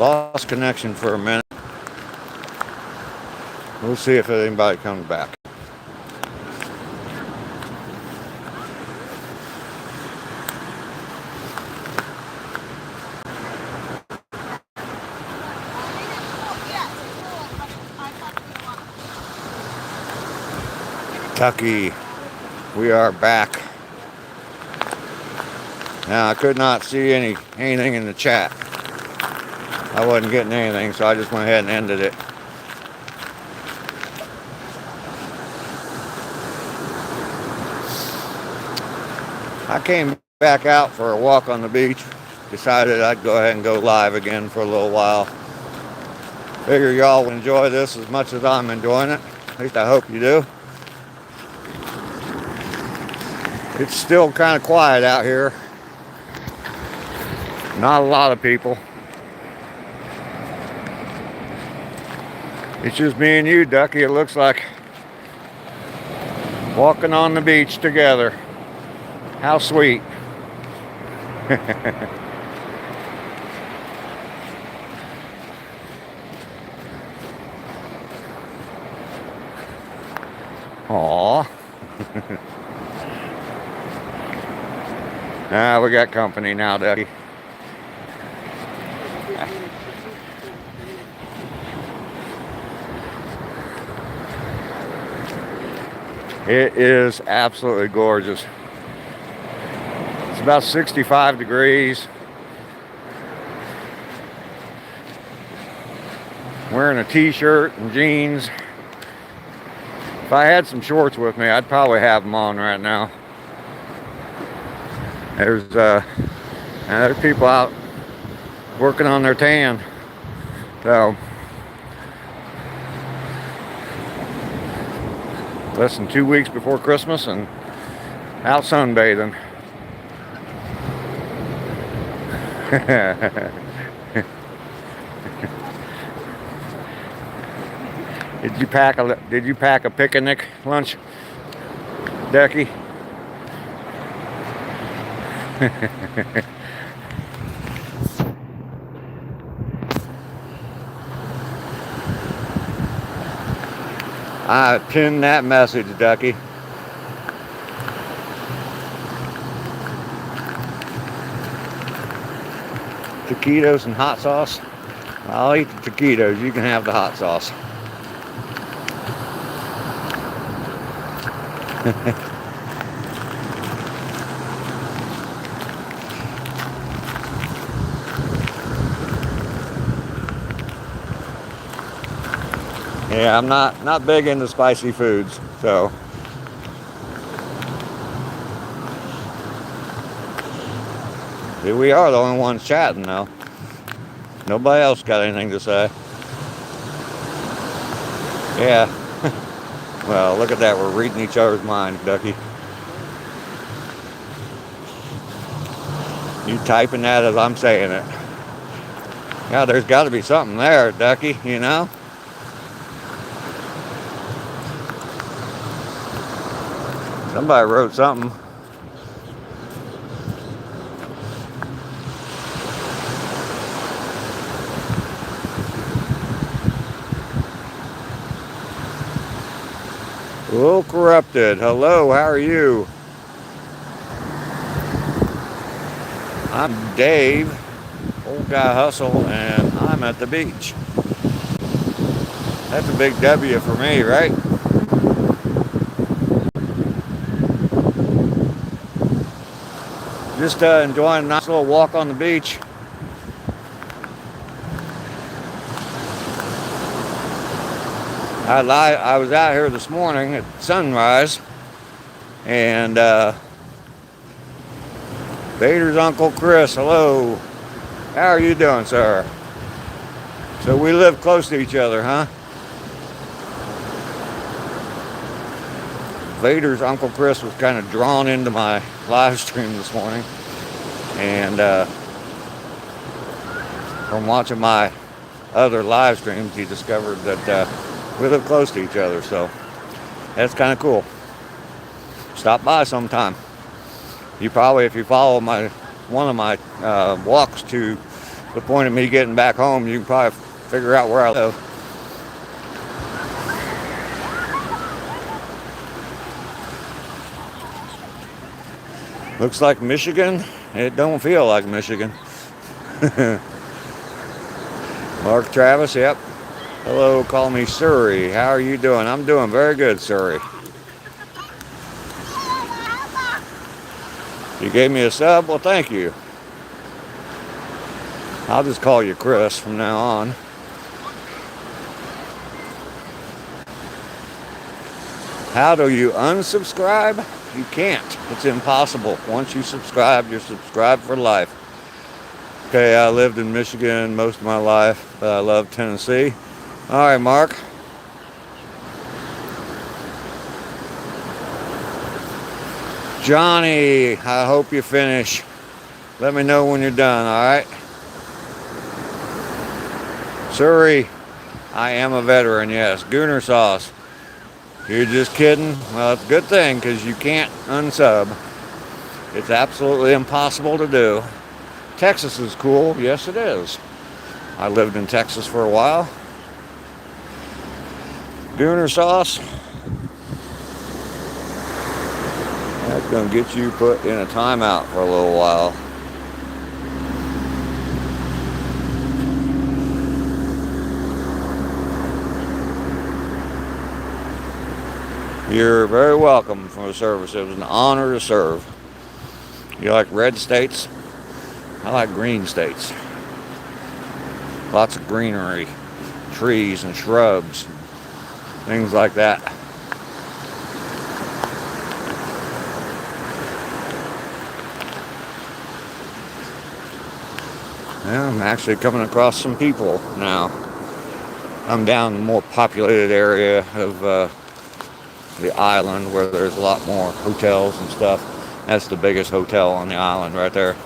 Lost connection for a minute. We'll see if anybody comes back. Kentucky, we are back. Now I could not see anything in the chat. I wasn't getting anything, so I just went ahead and ended it. I came back out for a walk on the beach. Decided I'd go ahead and go live again for a little while. Figure y'all will enjoy this as much as I'm enjoying it. At least I hope you do. It's still kind of quiet out here. Not a lot of people. It's just me and you, Ducky, it looks like. Walking on the beach together. How sweet. Aww. We got company now, Ducky. It is absolutely gorgeous. It's about 65 degrees. Wearing a t-shirt and jeans. If I had some shorts with me, I'd probably have them on right now. There's people out working on their tan. So less than 2 weeks before Christmas and out sunbathing. Did you pack a picnic lunch, Ducky? I pinned that message, Ducky. Taquitos and hot sauce. I'll eat the taquitos. You can have the hot sauce. Yeah, I'm not big into spicy foods, so. We are the only ones chatting now. Nobody else got anything to say. Yeah. Well, look at that. We're reading each other's minds, Ducky. You typing that as I'm saying it. Yeah, there's got to be something there, Ducky, you know? Somebody wrote something. Little corrupted. Hello, how are you? I'm Dave, Old Guy Hustle, and I'm at the beach. That's a big W for me, right? Just enjoying a nice little walk on the beach. I was out here this morning at sunrise, and Vader's Uncle Chris, hello. How are you doing, sir? So we live close to each other, huh? Vader's Uncle Chris was kind of drawn into my live stream this morning, and from watching my other live streams, he discovered that we live close to each other, so that's kind of cool. Stop by sometime. You probably, if you follow one of my walks to the point of me getting back home, you can probably figure out where I live. Looks like Michigan. It don't feel like Michigan. Mark Travis, yep. Hello, call me Surrey. How are you doing? I'm doing very good, Surrey. You gave me a sub? Well, thank you. I'll just call you Chris from now on. How do you unsubscribe? You can't. It's impossible. Once you subscribe, you're subscribed for life. Okay, I lived in Michigan most of my life, but I love Tennessee. All right, Mark. Johnny, I hope you finish. Let me know when you're done, all right? Surrey, I am a veteran, yes. Gooner sauce. You're just kidding? Well, it's a good thing because you can't unsub. It's absolutely impossible to do. Texas is cool. Yes, it is. I lived in Texas for a while. Gooner sauce. That's going to get you put in a timeout for a little while. You're very welcome for the service. It was an honor to serve. You like red states? I like green states. Lots of greenery, trees and shrubs, things like that. Yeah, I'm actually coming across some people now. I'm down in a more populated area of the island where there's a lot more hotels and stuff. That's the biggest hotel on the island right there.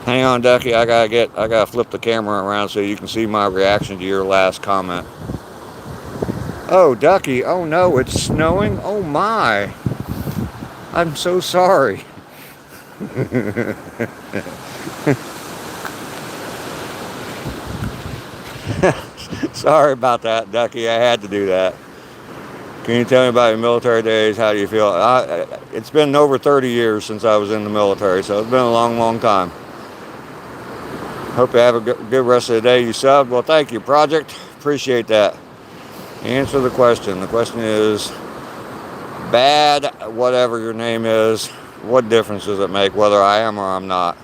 Hang on, Ducky. I gotta flip the camera around so you can see my reaction to your last comment. Oh, Ducky. Oh no, it's snowing. Oh my. I'm so sorry. Sorry about that, Ducky. I had to do that. Can you tell me about your military days? How do you feel? It's been over 30 years since I was in the military, so it's been a long, long time. Hope you have a good rest of the day. You subbed. Well, thank you, Project. Appreciate that. Answer the question. The question is, bad, whatever your name is, what difference does it make whether I am or I'm not?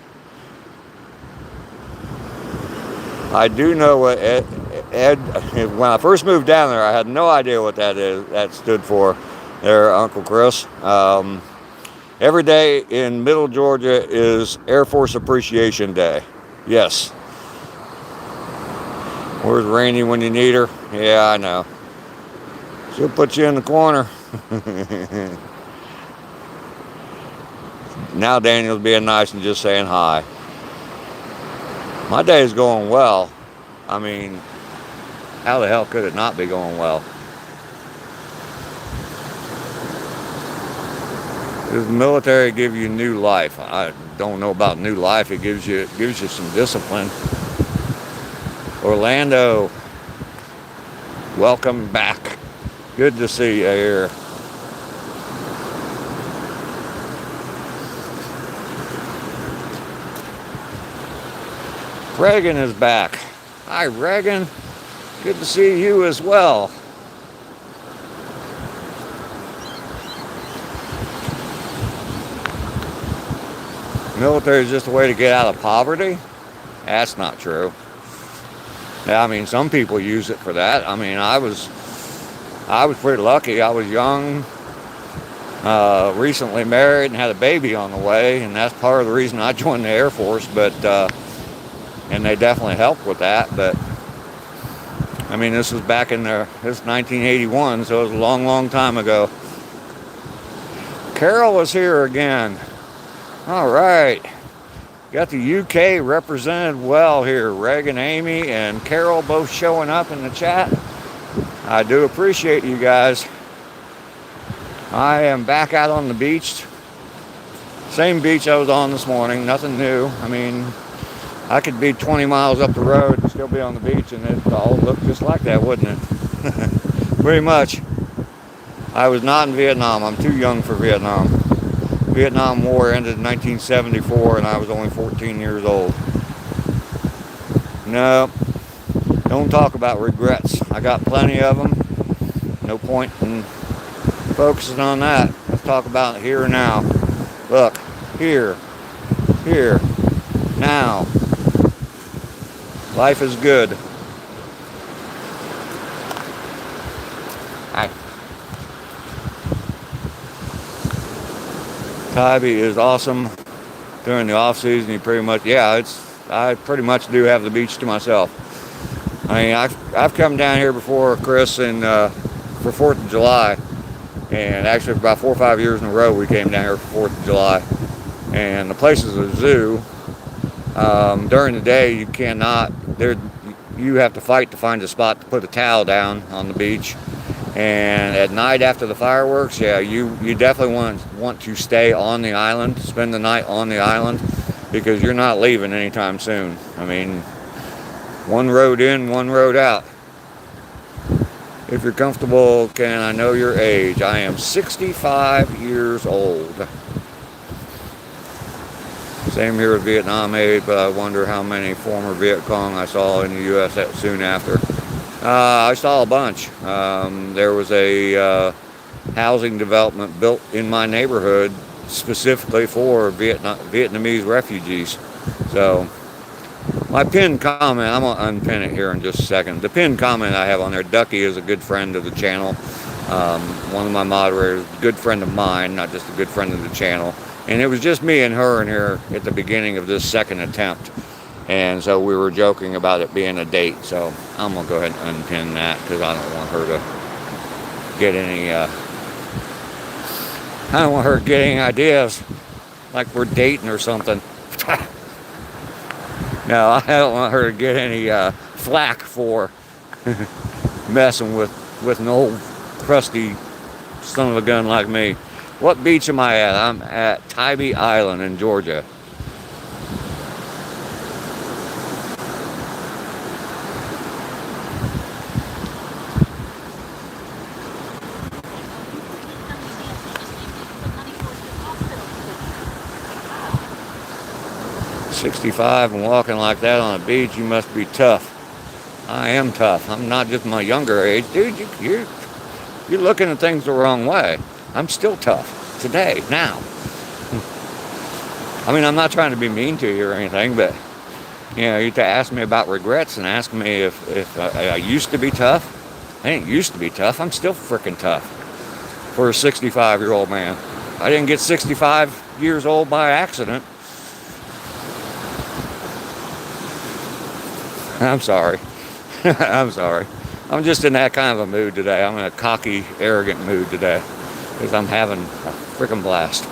I do know what Ed, when I first moved down there, I had no idea what that stood for there, Uncle Chris. Every day in Middle Georgia is Air Force Appreciation Day. Yes. Where's Rainey when you need her? Yeah, I know. She'll put you in the corner. Now Daniel's being nice and just saying hi. My day is going well. I mean, how the hell could it not be going well? Does the military give you new life? I don't know about new life. It gives you some discipline. Orlando, welcome back. Good to see you here. Reagan is back. Hi, Reagan. Good to see you as well. Military is just a way to get out of poverty? That's not true. I mean, some people use it for that. I mean, I was pretty lucky. I was young, recently married, and had a baby on the way, and that's part of the reason I joined the Air Force. But and they definitely helped with that. But I mean, this was back in this 1981, so it was a long, long time ago. Carol is here again. All right. Got the UK represented well here. Reagan, Amy, and Carol both showing up in the chat. I do appreciate you guys. I am back out on the beach. Same beach I was on this morning, nothing new. I mean, I could be 20 miles up the road and still be on the beach and it all looked just like that, wouldn't it? Pretty much. I was not in Vietnam. I'm too young for Vietnam. Vietnam War ended in 1974 and I was only 14 years old. No, don't talk about regrets. I got plenty of them. No point in focusing on that. Let's talk about here and now. Look, here, now. Life is good. Hi. Tybee is awesome. During the off season, I pretty much do have the beach to myself. I mean, I've come down here before, Chris, and for 4th of July, and actually for about 4 or 5 years in a row, we came down here for 4th of July, and the place is a zoo. During the day, you cannot. You have to fight to find a spot to put a towel down on the beach. And at night after the fireworks, yeah, you definitely want to stay on the island, spend the night on the island, because you're not leaving anytime soon. I mean, one road in, one road out. If you're comfortable, can I know your age? I am 65 years old. Same here with Vietnam age, but I wonder how many former Viet Cong I saw in the U.S. soon after. I saw a bunch. There was a housing development built in my neighborhood specifically for Vietnamese refugees. So my pinned comment, I'm going to unpin it here in just a second. The pinned comment I have on there, Ducky is a good friend of the channel. One of my moderators, a good friend of mine, not just a good friend of the channel. And it was just me and her in here at the beginning of this second attempt. And so we were joking about it being a date. So I'm going to go ahead and unpin that because I don't want her to get any, I don't want her getting ideas like we're dating or something. No, I don't want her to get any flack for messing with an old crusty son of a gun like me. What beach am I at? I'm at Tybee Island in Georgia. .65 and walking like that on a beach, you must be tough. I am tough. I'm not just my younger age. Dude, you're looking at things the wrong way. I'm still tough today, now. I mean, I'm not trying to be mean to you or anything, but, you know, you to ask me about regrets and ask me if I used to be tough. I ain't used to be tough. I'm still freaking tough for a 65-year-old man. I didn't get 65 years old by accident. I'm sorry. I'm sorry. I'm just in that kind of a mood today. I'm in a cocky, arrogant mood today because I'm having a freaking blast.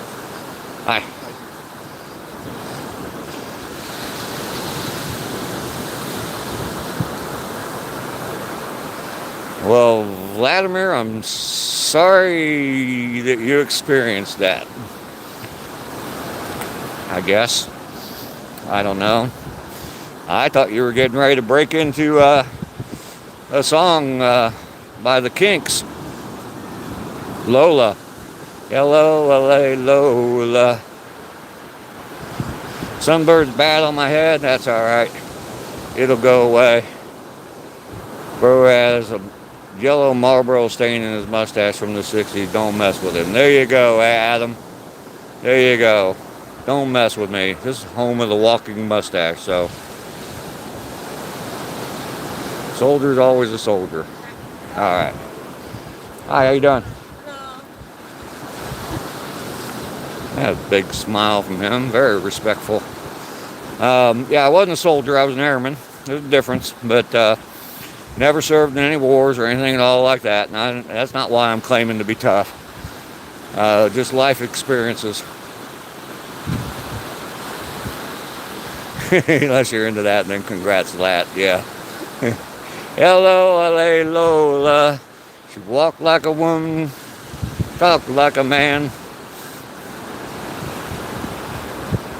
Hi. Well, Vladimir, I'm sorry that you experienced that. I guess. I don't know. I thought you were getting ready to break into a song by the Kinks. Lola. L-O-L-A, Lola. Sunbird's bad on my head. That's all right. It'll go away. Bro has a yellow Marlboro stain in his mustache from the 60s. Don't mess with him. There you go, Adam. There you go. Don't mess with me. This is home of the walking mustache, so... Soldier's always a soldier. All right. Hi, how you doing? Hello. Had a big smile from him. Very respectful. Yeah, I wasn't a soldier. I was an airman. There's a difference. But never served in any wars or anything at all like that. And that's not why I'm claiming to be tough. Just life experiences. Unless you're into that, then congrats to that, yeah. Hello, LA Lola. She walked like a woman, talked like a man.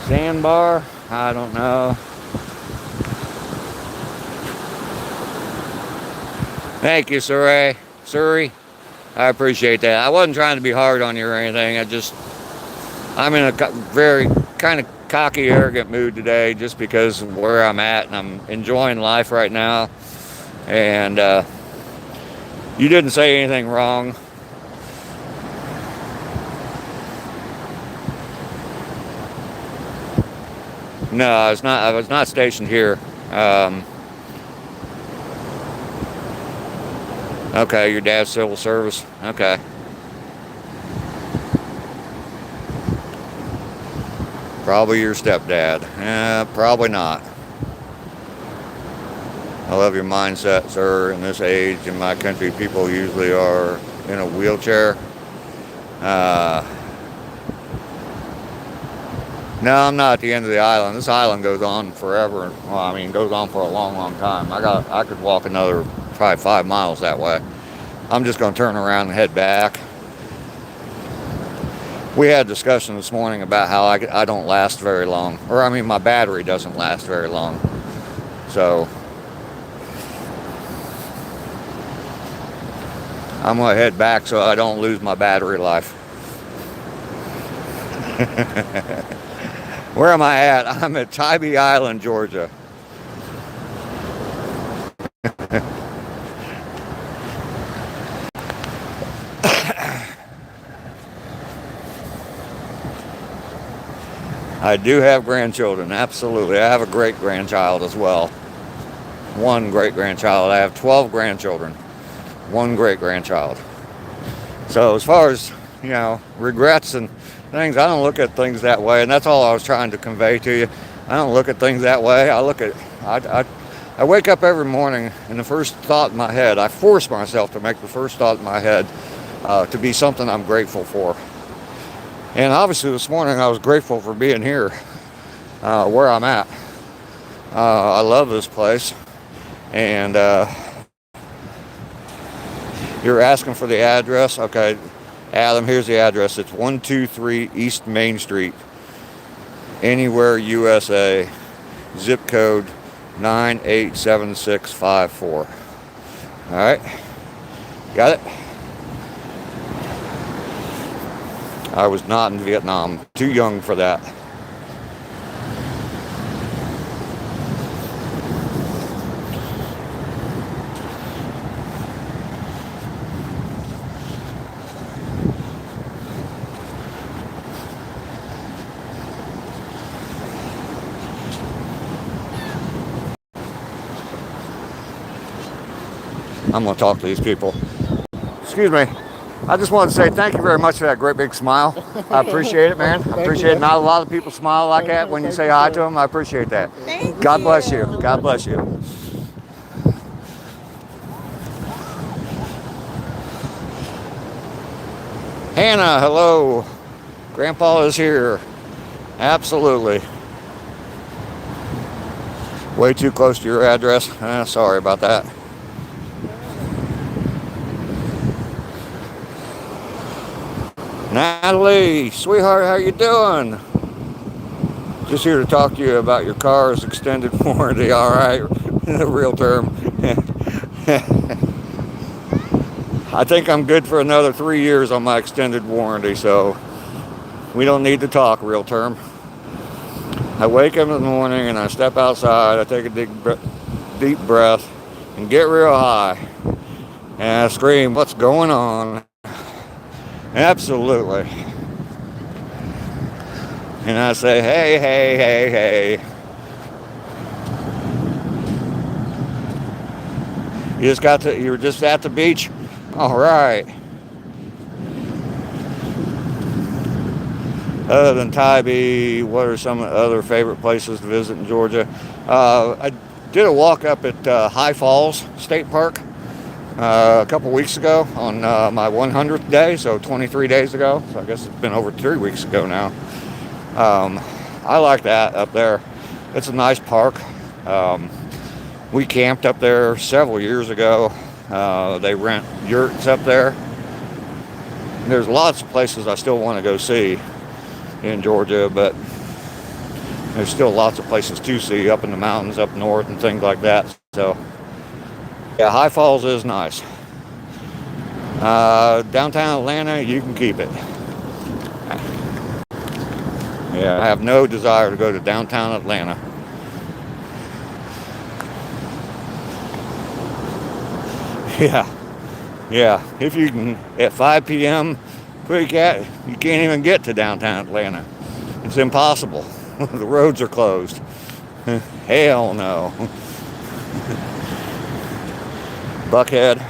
Sandbar? I don't know. Thank you, Surrey. I appreciate that. I wasn't trying to be hard on you or anything. I'm in a very kind of cocky, arrogant mood today just because of where I'm at, and I'm enjoying life right now. And you didn't say anything wrong. No, I was not stationed here. Okay, your dad's civil service. Okay. Probably your stepdad. Probably not. I love your mindset, sir. In this age, in my country, people usually are in a wheelchair. No, I'm not at the end of the island. This island goes on forever. Well, I mean, goes on for a long, long time. I could walk another probably 5 miles that way. I'm just going to turn around and head back. We had a discussion this morning about how I don't last very long. Or, I mean, my battery doesn't last very long. So, I'm going to head back so I don't lose my battery life. Where am I at? I'm at Tybee Island, Georgia. I do have grandchildren, absolutely. I have a great-grandchild as well. One great-grandchild. I have 12 grandchildren. One great-grandchild. So as far as, regrets and things, I don't look at things that way, and that's all I was trying to convey to you. I don't look at things that way. I wake up every morning, and the first thought in my head, I force myself to make the first thought in my head to be something I'm grateful for. And obviously this morning I was grateful for being here, where I'm at. I love this place. And you're asking for the address? Okay, Adam, here's the address. It's 123 East Main Street, Anywhere, USA, zip code 987654. All right, got it? I was not in Vietnam. Too young for that. I'm going to talk to these people. Excuse me. I just wanted to say thank you very much for that great big smile. I appreciate it, man. I appreciate it. Not a lot of people smile like that when you say hi to them. I appreciate that. God bless you. God bless you. Hannah, hello. Grandpa is here. Absolutely. Way too close to your address. Sorry about that. Natalie, sweetheart, how you doing? Just here to talk to you about your car's extended warranty. All right, the real term. I think I'm good for another 3 years on my extended warranty, so we don't need to talk real term. I wake up in the morning and I step outside. I take a deep breath and get real high, and I scream, "What's going on?" Absolutely. And I say, hey, hey, hey, hey. You were just at the beach? All right. Other than Tybee, what are some other favorite places to visit in Georgia? I did a walk up at High Falls State Park a couple weeks ago on my 100th day, so 23 days ago. So I guess it's been over 3 weeks ago now. I like that up there. It's a nice park. We camped up there several years ago. They rent yurts up there. There's lots of places I still want to go see in Georgia, but there's still lots of places to see up in the mountains up north and things like that. So, yeah, High Falls is nice. Downtown Atlanta, you can keep it. Yeah, I have no desire to go to downtown Atlanta. Yeah. If you can, at 5 p.m., you can't even get to downtown Atlanta. It's impossible. The roads are closed. Hell no. Buckhead,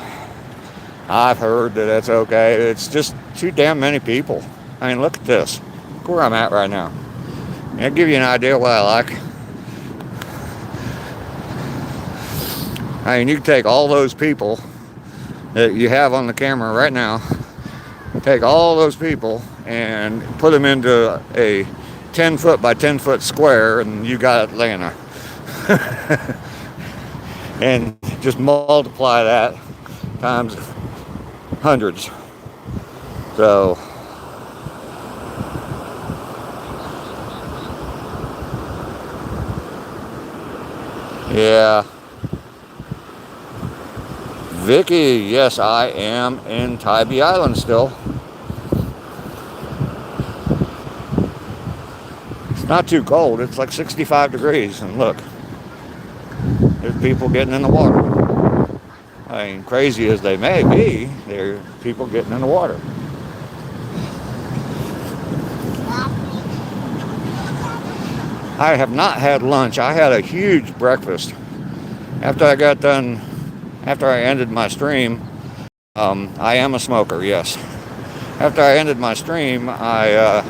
I've heard that it's okay. It's just too damn many people. I mean, look at this. Look where I'm at right now. I'll give you an idea what I like. I mean, you can take all those people that you have on the camera right now, take all those people and put them into a 10 foot by 10 foot square, and you got Atlanta. And just multiply that times hundreds. So, yeah. Vicky, yes, I am in Tybee Island still. It's not too cold. It's like 65 degrees, and look, there's people getting in the water. I mean, crazy as they may be, there are people getting in the water. I have not had lunch. I had a huge breakfast. After I ended my stream, I am a smoker, yes. After I ended my stream, I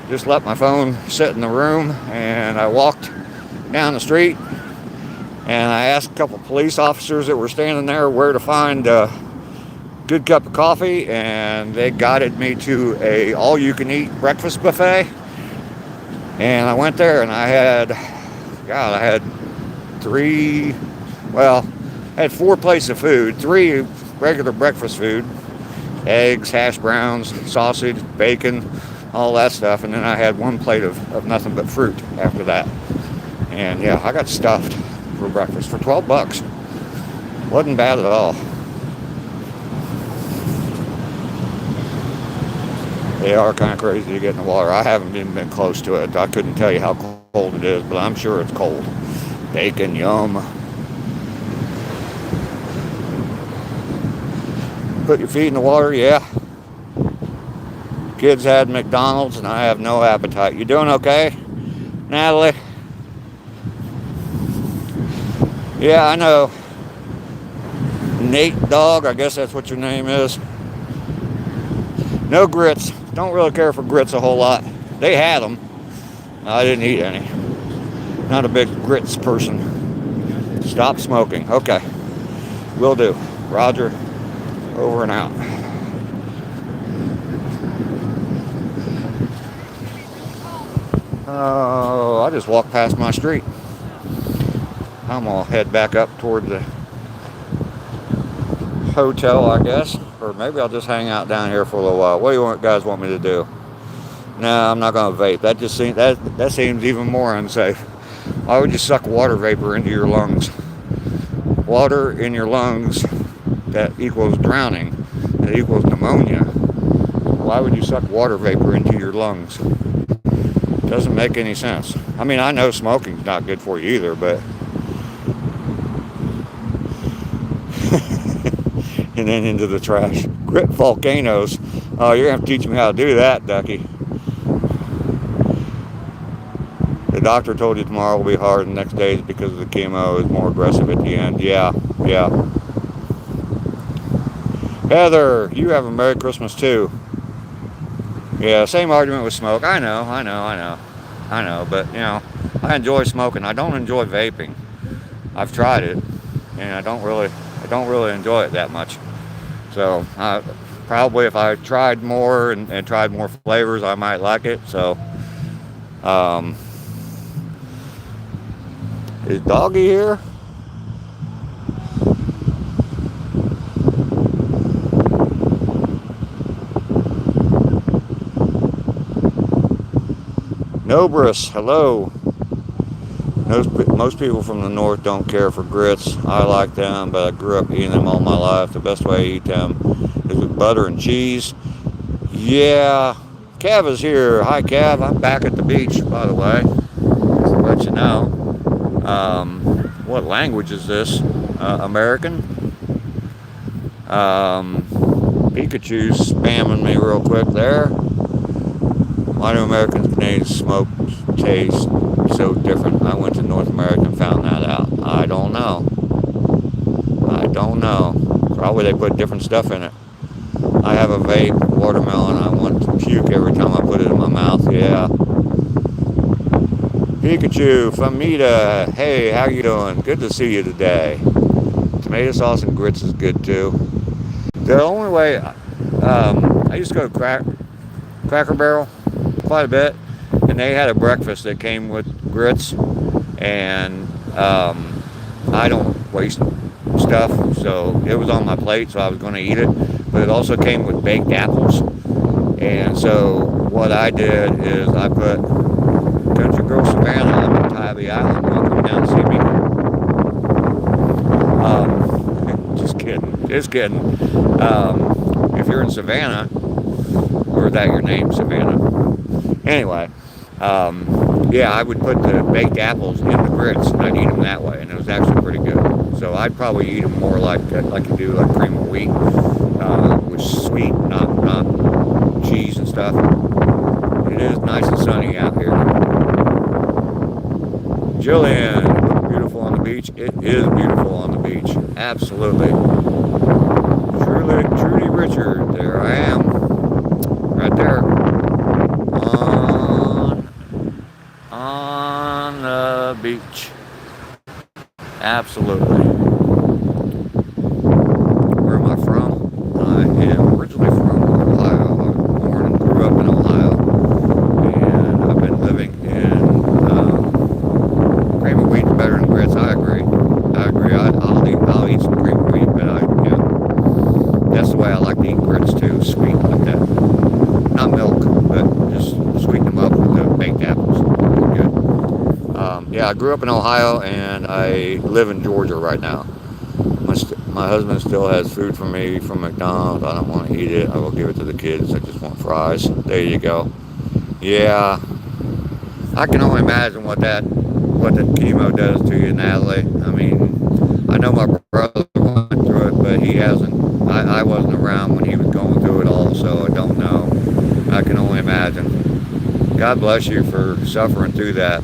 just let my phone sit in the room, and I walked down the street, and I asked a couple police officers that were standing there where to find a good cup of coffee, and they guided me to a all-you-can-eat breakfast buffet. And I went there, and I had four plates of food, 3 regular breakfast food, eggs, hash browns, sausage, bacon, all that stuff, and then I had 1 plate of nothing but fruit after that. And yeah, I got stuffed for breakfast for $12. Wasn't bad at all. They are kind of crazy to get in the water. I haven't even been close to it. I couldn't tell you how cold it is, but I'm sure it's cold. Bacon, yum. Put your feet in the water, yeah. Kids had McDonald's, and I have no appetite. You doing okay, Natalie? Yeah, I know. Nate Dog, I guess that's what your name is. No grits. Don't really care for grits a whole lot. They had them. I didn't eat any. Not a big grits person. Stop smoking. Okay. Will do. Roger. Over and out. Oh, I just walked past my street. I'm gonna head back up toward the hotel, I guess. Or maybe I'll just hang out down here for a little while. What do you guys want me to do? No, I'm not gonna vape. That seems even more unsafe. Why would you suck water vapor into your lungs? Water in your lungs, that equals drowning. That equals pneumonia. Why would you suck water vapor into your lungs? Doesn't make any sense. I mean, I know smoking's not good for you either, but and then into the trash. Grit volcanoes. Oh, you're gonna have to teach me how to do that, Ducky. The doctor told you tomorrow will be hard, and the next day is because of the chemo is more aggressive at the end. Yeah. Heather, you have a Merry Christmas too. Yeah, same argument with smoke. I know. But you know, I enjoy smoking. I don't enjoy vaping. I've tried it, and I don't really enjoy it that much. So probably if I tried more and tried more flavors, I might like it. So Is Doggy here? Nobrus, hello. Most people from the north don't care for grits. I like them, but I grew up eating them all my life. The best way to eat them is with butter and cheese. Yeah, Cav is here. Hi, Cav. I'm back at the beach, by the way, just to let you know. What language is this? American? Pikachu's spamming me real quick there. Why do Americans and Canadians smoke taste so different? I went to North America and found that out. I don't know. Probably they put different stuff in it. I have a vape, watermelon. I want to puke every time I put it in my mouth. Yeah. Pikachu, Famita, hey, how you doing? Good to see you today. Tomato sauce and grits is good too. The only way, I used to go to Cracker Barrel quite a bit, and they had a breakfast that came with grits, and I don't waste stuff, so it was on my plate, so I was going to eat it, but it also came with baked apples, and so what I did is I put Country Girl Savannah on Tybee Island. Welcome down to see me. Just kidding. If you're in Savannah, or is that your name, Savannah? Anyway, yeah, I would put the baked apples in the grits, and I'd eat them that way, and it was actually pretty good. So I'd probably eat them more like you do, like cream of wheat, which is sweet, not cheese and stuff. It is nice and sunny out here. Jillian, beautiful on the beach. It is beautiful on the beach. Absolutely. Trudy Richard, there I am. Right there. On the beach. Absolutely. Where am I from? I am originally from Ohio. I was born and grew up in Ohio. And I've been living in cream of wheat is better than grits. I agree. I'll eat some cream of wheat, but that's the way I like to eat grits too, sweet like that. Not milk, but just sweeten them up with the baked apples. Good. Yeah, I grew up in Ohio and I live in Georgia right now. My husband still has food for me from McDonald's. I don't want to eat it. I will give it to the kids. I just want fries. There you go. Yeah, I can only imagine what the chemo does to you, Natalie. I mean, I know my brother went through it, but he hasn't. I wasn't around when he was going through it all, so I don't know. I can only imagine. God bless you for suffering through that.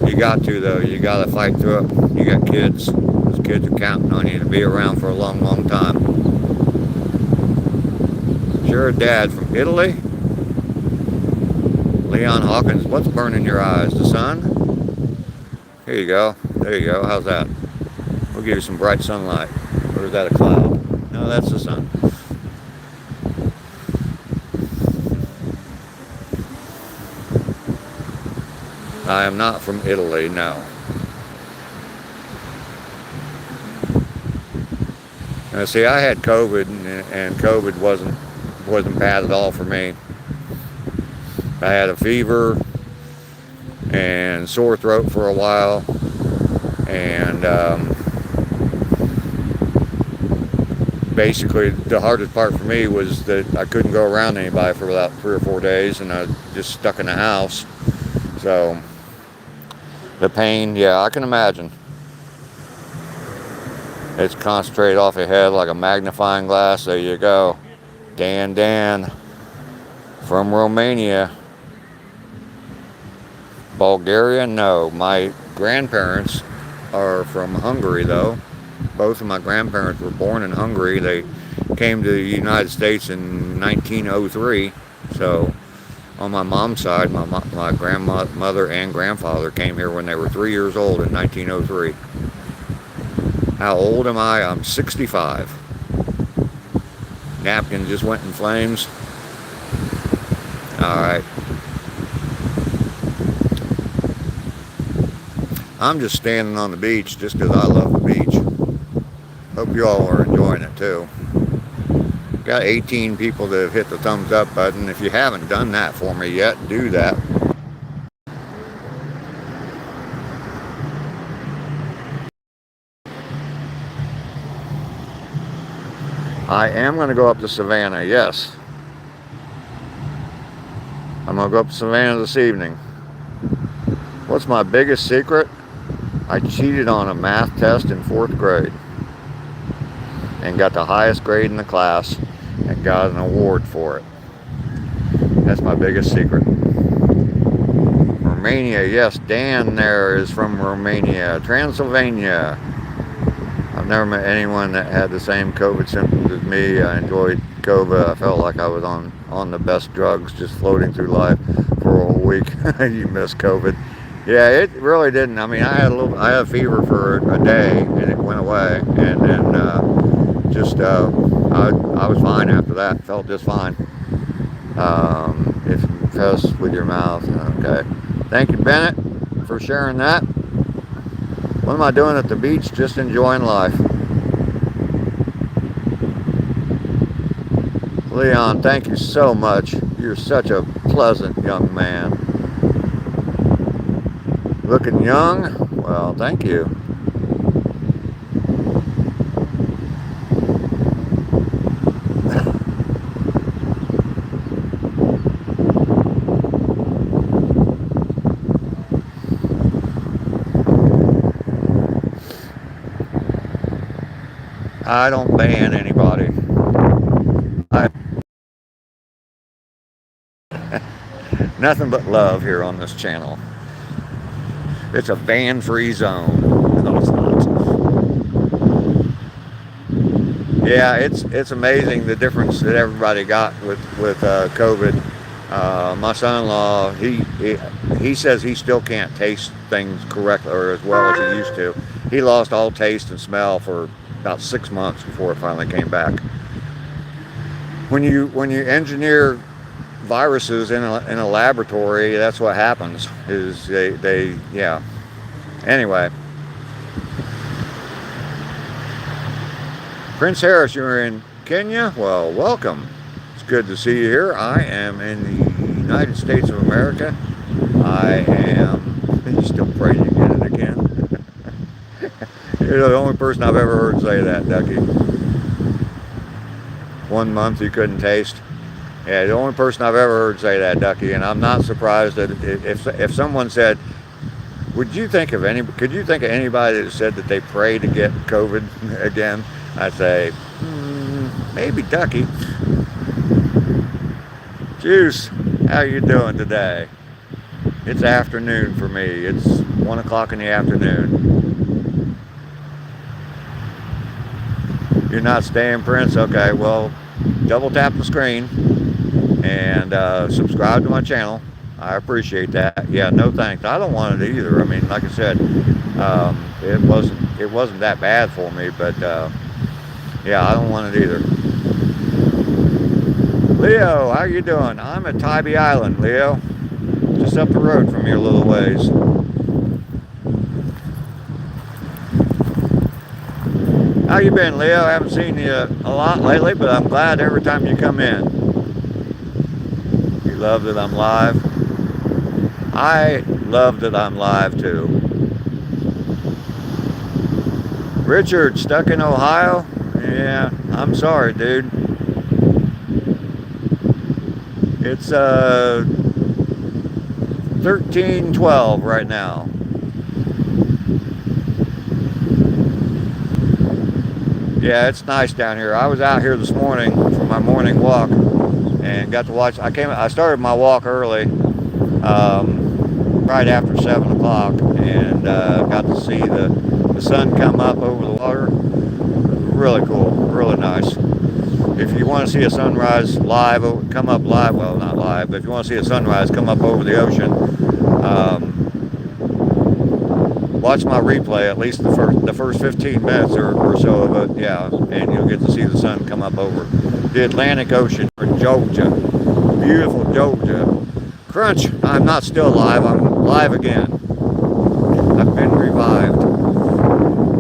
You got to, though. You got to fight through it. You got kids. Those kids are counting on you to be around for a long, long time. Sure, Dad from Italy. Leon Hawkins, what's burning your eyes? The sun? Here you go. There you go. How's that? We'll give you some bright sunlight. Or is that a cloud? No, that's the sun. I am not from Italy, no. Now, see, I had COVID, and COVID wasn't bad at all for me. I had a fever and sore throat for a while, and basically the hardest part for me was that I couldn't go around anybody for about 3 or 4 days, and I was just stuck in the house. So the pain, yeah, I can imagine. It's concentrated off your head like a magnifying glass. There you go. Dan from Romania. Bulgaria? No. My grandparents are from Hungary, though. Both of my grandparents were born in Hungary. They came to the United States in 1903. So on my mom's side, my grandmother and grandfather came here when they were 3 years old in 1903. How old am I? I'm 65. Napkin just went in flames. All right. I'm just standing on the beach just because I love the beach. Hope you all are enjoying it too. Got 18 people that have hit the thumbs up button. If you haven't done that for me yet, do that. I am going to go up to Savannah, yes. I'm going to go up to Savannah this evening. What's my biggest secret? I cheated on a math test in 4th grade and got the highest grade in the class and got an award for it. That's my biggest secret. Romania, yes, Dan there is from Romania. Transylvania. I've never met anyone that had the same COVID symptoms as me. I enjoyed COVID. I felt like I was on the best drugs, just floating through life for a whole week. You missed COVID. Yeah, it really didn't. I mean, I had a fever for a day and it went away, and then I was fine after that. Felt just fine. If you confess with your mouth, okay. Thank you, Bennett, for sharing that. What am I doing at the beach? Just enjoying life. Leon, thank you so much. You're such a pleasant young man. Looking young? Well, thank you. I don't ban anybody. Nothing but love here on this channel. It's a ban-free zone. No, it's not. Yeah, it's amazing the difference that everybody got with COVID. My son-in-law, he says he still can't taste things correctly or as well as he used to. He lost all taste and smell for about 6 months before it finally came back. When you engineer viruses in a laboratory, that's what happens. Is they yeah. Anyway, Prince Harris, you're in Kenya. Well, welcome. It's good to see you here. I am in the United States of America. I am. You still pray you get it again. You're the only person I've ever heard say that, Ducky. 1 month you couldn't taste. Yeah, the only person I've ever heard say that, Ducky, and I'm not surprised that if someone said, could you think of anybody that said that they pray to get COVID again? I'd say, maybe Ducky. Juice, how you doing today? It's afternoon for me. It's 1 o'clock in the afternoon. You're not staying, Prince? Okay, well, double tap the screen and subscribe to my channel. I appreciate that. Yeah, no thanks. I don't want it either. I mean, like I said, it wasn't that bad for me, but yeah, I don't want it either. Leo, how you doing? I'm at Tybee Island, Leo, just up the road from here a little ways. How you been, Leo? I haven't seen you a lot lately, but I'm glad every time you come in. You love that I'm live? I love that I'm live too. Richard, stuck in Ohio? Yeah, I'm sorry, dude. It's 13:12 right now. Yeah, it's nice down here. I was out here this morning for my morning walk and got to watch. I started my walk early, right after 7 o'clock, and got to see the sun come up over the water. Really cool, really nice. If you want to see a sunrise live, come up live. Well, not live, but if you want to see a sunrise, come up over the ocean. Watch my replay, at least the first 15 minutes or so of it, yeah, and you'll get to see the sun come up over the Atlantic Ocean in Georgia. Beautiful Georgia. Crunch, I'm not still live, I'm live again. I've been revived. survived.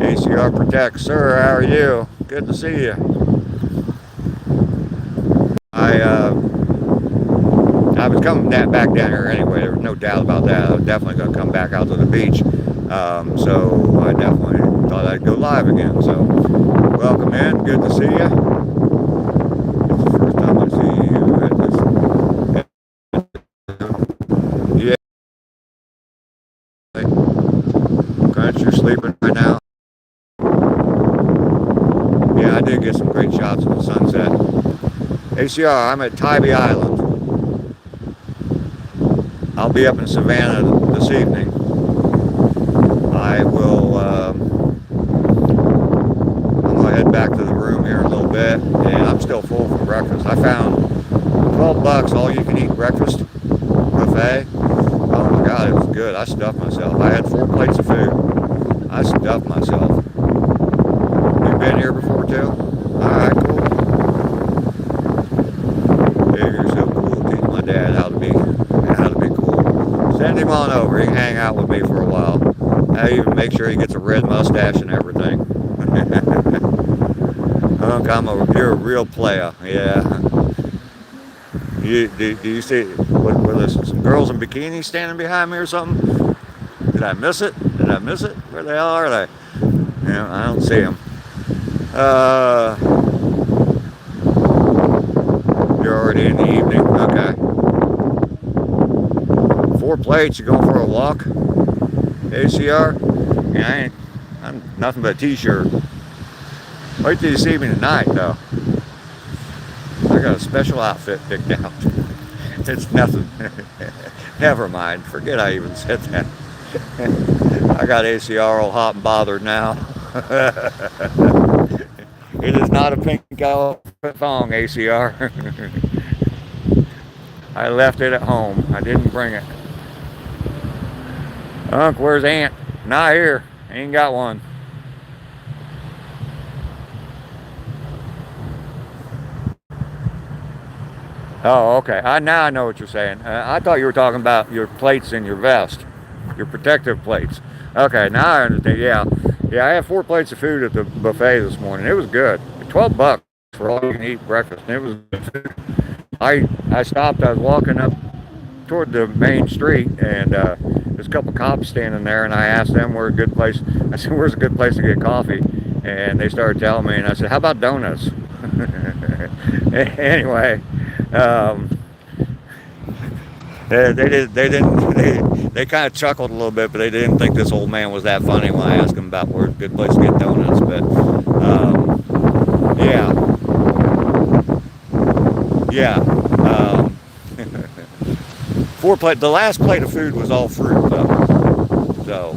ACR Protect, sir, how are you? Good to see you. I was coming back down here anyway. There was no doubt about that. I was definitely going to come back out to the beach. So I definitely thought I'd go live again. So welcome in. Good to see you. It's the first time I see you at this. Yeah. Crunch, you're sleeping right now. Yeah, I did get some great shots of the sunset. ACR, I'm at Tybee Island. I'll be up in Savannah this evening. I will, I'm going to head back to the room here in a little bit, and I'm still full from breakfast. I found $12, all you can eat breakfast buffet. Oh my God, it was good. I stuffed myself. I had 4 plates of food. I stuffed myself. You been here before too? Alright, cool. Yeah, you're so cool. Teach my dad how to be cool. Send him on over. He can hang out with me for a while. I even make sure he gets a red mustache and everything. You're a real player. Yeah. Do you see, what is it, some girls in bikinis standing behind me or something? Did I miss it? Where the hell are they? Yeah, I don't see them. You're already in the evening. Okay. 4 plates. You going for a walk? ACR? Yeah, I'm nothing but a t-shirt. Wait till you see me tonight, though. I got a special outfit picked out. It's nothing. Never mind. Forget I even said that. I got ACR all hot and bothered now. It is not a pink outfit thong, ACR. I left it at home. I didn't bring it. Unc, where's Aunt? Not here. Ain't got one. Oh, okay. Now I know what you're saying. I thought you were talking about your plates in your vest, your protective plates. Okay, now I understand. Yeah. I had 4 plates of food at the buffet this morning. It was good. $12 for all you can eat breakfast, and it was good food. I stopped. I was walking up toward the main street, and there's a couple cops standing there, and I asked them where a good place. I said, "Where's a good place to get coffee?" And they started telling me, and I said, "How about donuts?" Anyway. They kind of chuckled a little bit, but they didn't think this old man was that funny when I asked him about where's a good place to get donuts. But yeah. 4 plate. The last plate of food was all fruit though. So,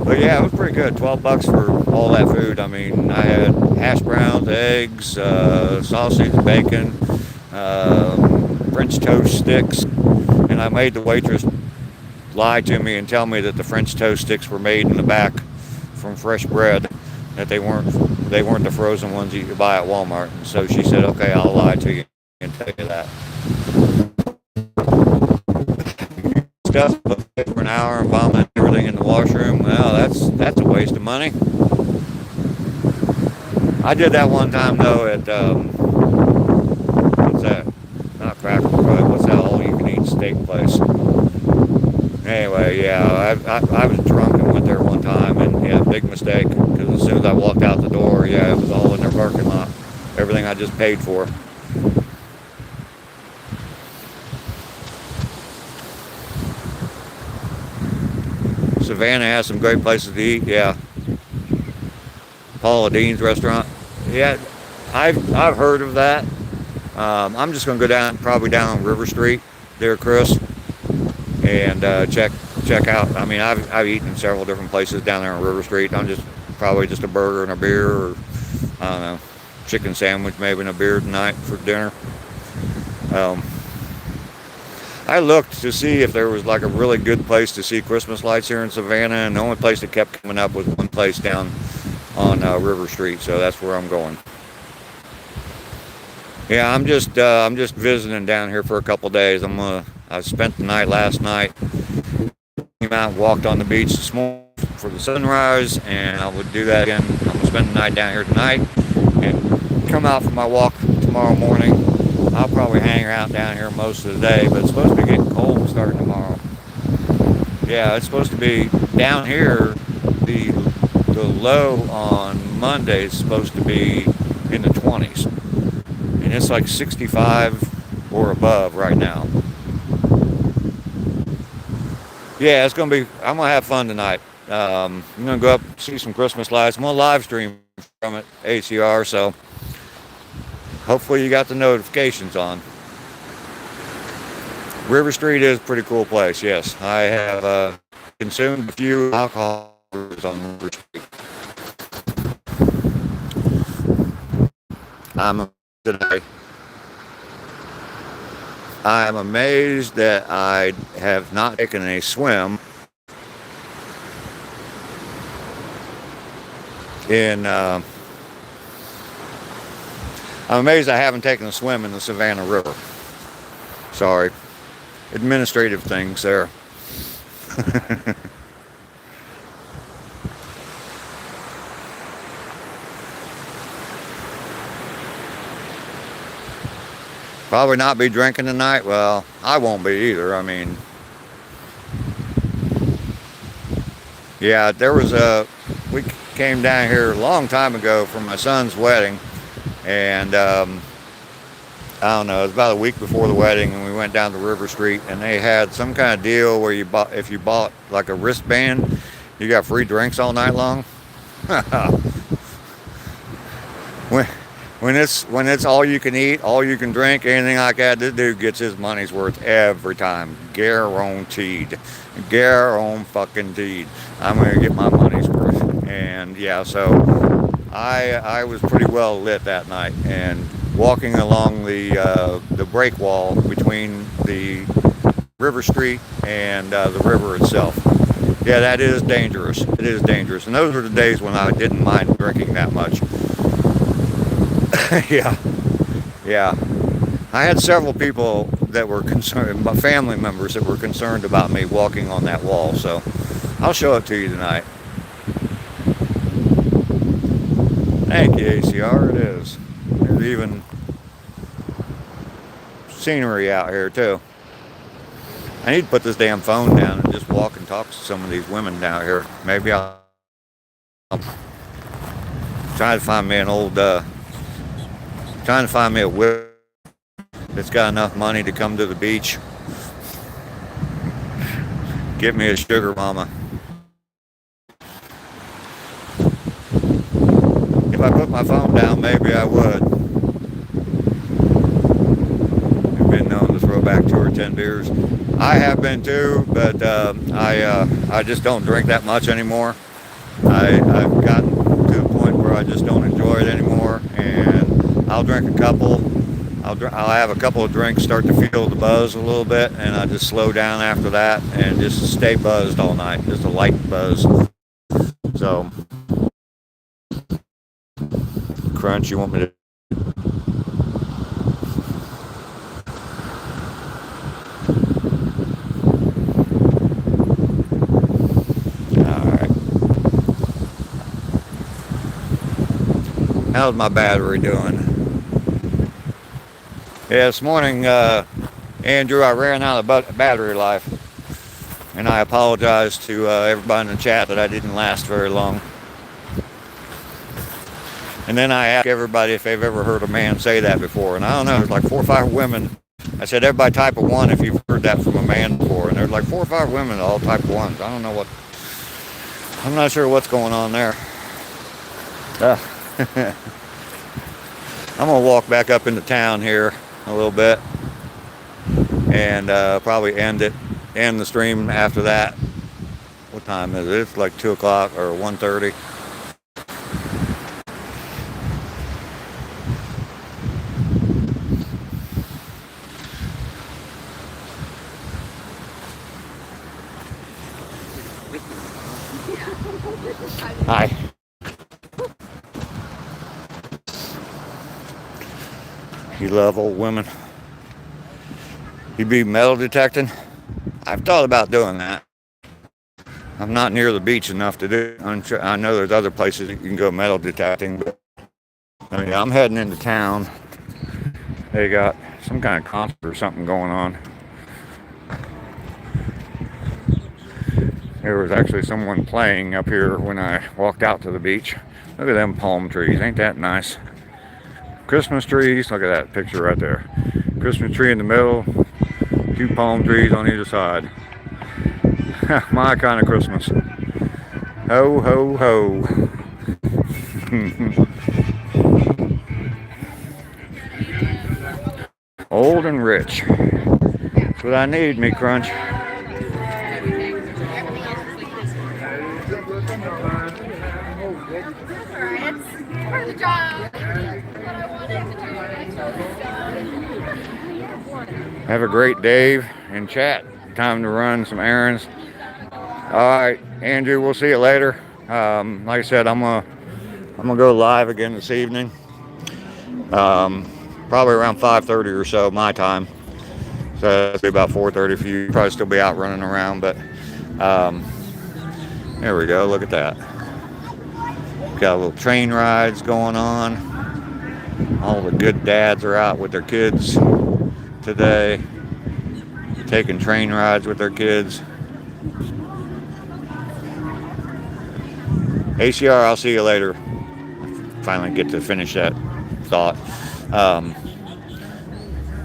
but yeah, it was pretty good. $12 for all that food. I mean, I had hash browns, eggs, sausage, bacon, French toast sticks, and I made the waitress lie to me and tell me that the French toast sticks were made in the back from fresh bread, that they weren't the frozen ones you could buy at Walmart. And so she said, "Okay, I'll lie to you and tell you that." Stuff for an hour and vomit everything in the washroom. Well, that's a waste of money. I did that one time though at what's that? Not Cracker Barrel. What's that all-you-can-eat steak place? Anyway, yeah, I was drunk and went there one time, and yeah, big mistake. Because as soon as I walked out the door, yeah, it was all in their parking lot. Everything I just paid for. Savannah has some great places to eat. Yeah, Paula Dean's restaurant. Yeah, I've heard of that. I'm just gonna go probably down on River Street there, Chris, and check out. I mean, I've eaten several different places down there on River Street. I'm just probably just a burger and a beer, or I don't know, chicken sandwich maybe and a beer tonight for dinner. I looked to see if there was like a really good place to see Christmas lights here in Savannah, and the only place that kept coming up was one place down on River Street, so that's where I'm going. Yeah, I'm just visiting down here for a couple days. I spent the night last night came out and walked on the beach this morning for the sunrise, and I would do that again. I'm going to spend the night down here tonight and come out for my walk tomorrow morning. I'll probably hang out down here most of the day, but it's supposed to be getting cold starting tomorrow. Yeah, it's supposed to be down here. The low on Monday is supposed to be in the 20s, and it's like 65 or above right now. Yeah, it's gonna be. I'm gonna have fun tonight. I'm gonna go up see some Christmas lights. I'm gonna live stream from it, ACR. So hopefully you got the notifications on. River Street is a pretty cool place. Yes, I have consumed a few alcohol on River Street. I'm amazed that I have not taken a swim in. I'm amazed I haven't taken a swim in the Savannah River. Sorry, administrative things there. Probably not be drinking tonight. Well, I won't be either. I mean, yeah, we came down here a long time ago for my son's wedding, and I don't know, it was about a week before the wedding, and we went down to River Street, and they had some kind of deal where if you bought like a wristband, you got free drinks all night long. When it's all you can eat, all you can drink, anything like that, this dude gets his money's worth every time. Guaranteed. Fucking-teed. I'm gonna get my money's worth. And yeah, so I was pretty well lit that night, and walking along the break wall between the River Street and the river itself. Yeah, that is dangerous. It is dangerous. And those were the days when I didn't mind drinking that much. Yeah. I had several people that were concerned, my family members that were concerned about me walking on that wall. So I'll show it to you tonight. Thank you, ACR. It is. There's even scenery out here too. I need to put this damn phone down and just walk and talk to some of these women down here. Maybe I'll try to find me a whip that's got enough money to come to the beach. Get me a sugar mama. If I put my phone down, maybe I would. I've been known to throw back 2 or 10 beers. I have been too, but I just don't drink that much anymore. I've gotten to a point where I just don't enjoy it anymore, and I'll drink a couple. I'll have a couple of drinks, start to feel the buzz a little bit, and I just slow down after that and just stay buzzed all night, just a light buzz. So, Crunch, you want me to? Alright. How's my battery doing? Yeah, this morning, Andrew, I ran out of battery life. And I apologize to everybody in the chat that I didn't last very long. And then I asked everybody if they've ever heard a man say that before. And I don't know, there's like 4 or 5 women. I said, everybody type a 1 if you've heard that from a man before. And there's like 4 or 5 women that all type 1s. I don't know I'm not sure what's going on there. I'm going to walk back up into town here a little bit. And probably end the stream after that. What time is it? It's like 2 o'clock or 1:30. Hi. You love old women. You be metal detecting? I've thought about doing that. I'm not near the beach enough to do it. I know there's other places you can go metal detecting, but I mean, I'm heading into town. They got some kind of concert or something going on. There was actually someone playing up here when I walked out to the beach. Look at them palm trees. Ain't that nice? Christmas trees. Look at that picture right there. Christmas tree in the middle. 2 palm trees on either side. My kind of Christmas. Ho, ho, ho. Old and rich. That's what I need, me crunch. Have a great day and chat. Time to run some errands. All right, Andrew, we'll see you later. Like I said, I'm gonna go live again this evening. Probably around 5:30 or so my time. So it'll be about 4:30 for you. Probably still be out running around, but there we go. Look at that. Got little train rides going on. All the good dads are out with their kids today, taking train rides with their kids. ACR, I'll see you later. Finally get to finish that thought.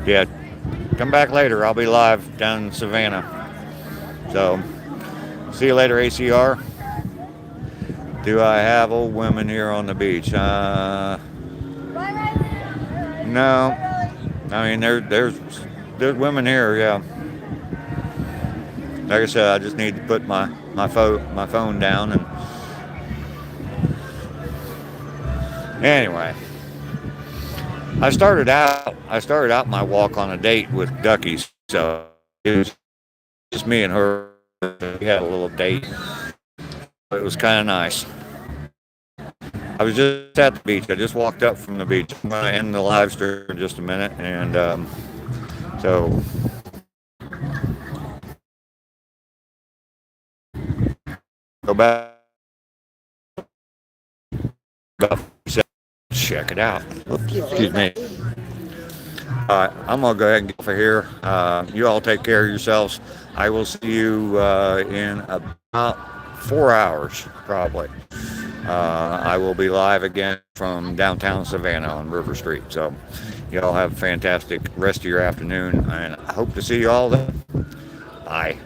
Yeah, come back later. I'll be live down in Savannah. So, see you later, ACR. Do I have old women here on the beach? No. I mean, there's women here, yeah. Like I said, I just need to put my phone down and anyway. I started out my walk on a date with duckies, so it was just me and her. We had a little date. It was kind of nice. I was just at the beach. I just walked up from the beach. I'm going to end the live stream in just a minute, and so go back. Check it out. Oops, excuse me. All right, I'm gonna go ahead and get off of here. You all take care of yourselves. I will see you in about 4 hours, probably. I will be live again from downtown Savannah on River Street. So, you all have a fantastic rest of your afternoon, and I hope to see you all then. Bye.